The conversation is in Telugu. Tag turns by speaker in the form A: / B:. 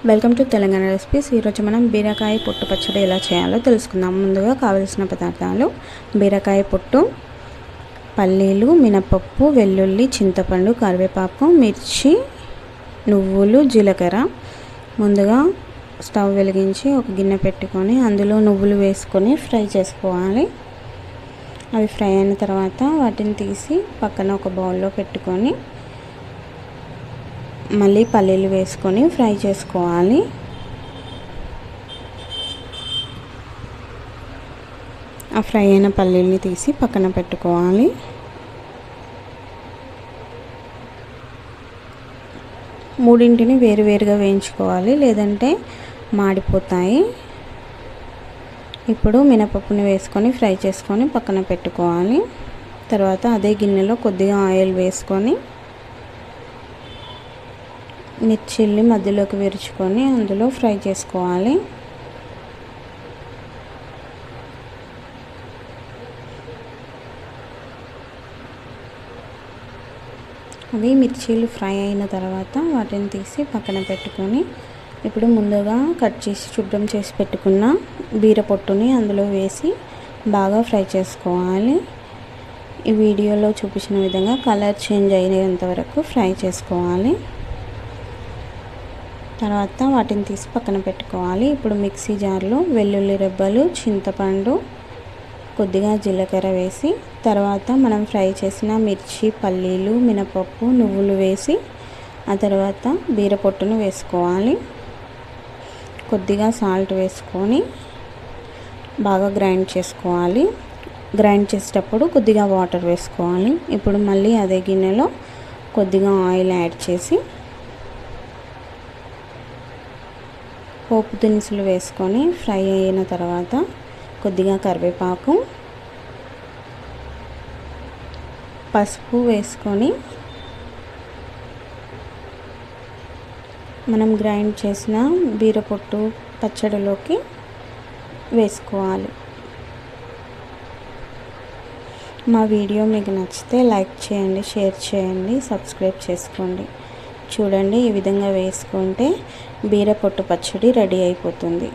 A: Welcome to Telangana recipes. ఈరోజు మనం బీరకాయ పొట్టు పచ్చడి ఎలా చేయాలో తెలుసుకుందాం. ముందుగా కావలసిన పదార్థాలు: బీరకాయ పొట్టు, పల్లీలు, మినపప్పు, వెల్లుల్లి, చింతపండు, కరివేపాకు, మిర్చి, నువ్వులు, జీలకర్ర. ముందుగా స్టవ్ వెలిగించి ఒక గిన్నె పెట్టుకొని అందులో నువ్వులు వేసుకొని ఫ్రై చేసుకోవాలి. అవి ఫ్రై అయిన తర్వాత వాటిని తీసి పక్కన ఒక బౌల్లో పెట్టుకొని మళ్ళీ పల్లీలు వేసుకొని ఫ్రై చేసుకోవాలి. ఆ ఫ్రై అయిన పల్లీల్ని తీసి పక్కన పెట్టుకోవాలి. మూడింటిని వేరువేరుగా వేయించుకోవాలి, లేదంటే మాడిపోతాయి. ఇప్పుడు మినపప్పుని వేసుకొని ఫ్రై చేసుకొని పక్కన పెట్టుకోవాలి. తర్వాత అదే గిన్నెలో కొద్దిగా ఆయిల్ వేసుకొని మిర్చిల్ని మధ్యలోకి విరుచుకొని అందులో ఫ్రై చేసుకోవాలి. అవి మిర్చీలు ఫ్రై అయిన తర్వాత వాటిని తీసి పక్కన పెట్టుకొని ఇప్పుడు ముందుగా కట్ చేసి శుభ్రం చేసి పెట్టుకున్న బీర పొట్టుని అందులో వేసి బాగా ఫ్రై చేసుకోవాలి. ఈ వీడియోలో చూపించిన విధంగా కలర్ చేంజ్ అయ్యేంత వరకు ఫ్రై చేసుకోవాలి. తర్వాత వాటిని తీసి పక్కన పెట్టుకోవాలి. ఇప్పుడు మిక్సీ జార్లో వెల్లుల్లి రెబ్బలు, చింతపండు, కొద్దిగా జీలకర్ర వేసి తర్వాత మనం ఫ్రై చేసిన మిర్చి, పల్లీలు, మినపప్పు, నువ్వులు వేసి ఆ తర్వాత బీర పొట్టును వేసుకోవాలి. కొద్దిగా సాల్ట్ వేసుకొని బాగా గ్రైండ్ చేసుకోవాలి. గ్రైండ్ చేసేటప్పుడు కొద్దిగా వాటర్ వేసుకోవాలి. ఇప్పుడు మళ్ళీ అదే గిన్నెలో కొద్దిగా ఆయిల్ యాడ్ చేసి పోపు దినుసులు వేసుకొని ఫ్రై అయిన తర్వాత కొద్దిగా కరివేపాకు, పసుపు వేసుకొని మనం గ్రైండ్ చేసిన బీరపొట్టు పచ్చడిలోకి వేసుకోవాలి. మా వీడియో మీకు నచ్చితే లైక్ చేయండి, షేర్ చేయండి, సబ్స్క్రైబ్ చేసుకోండి. చూడండి, ఈ విధంగా వేసుకుంటే బీర పొట్టు పచ్చడి రెడీ అయిపోతుంది.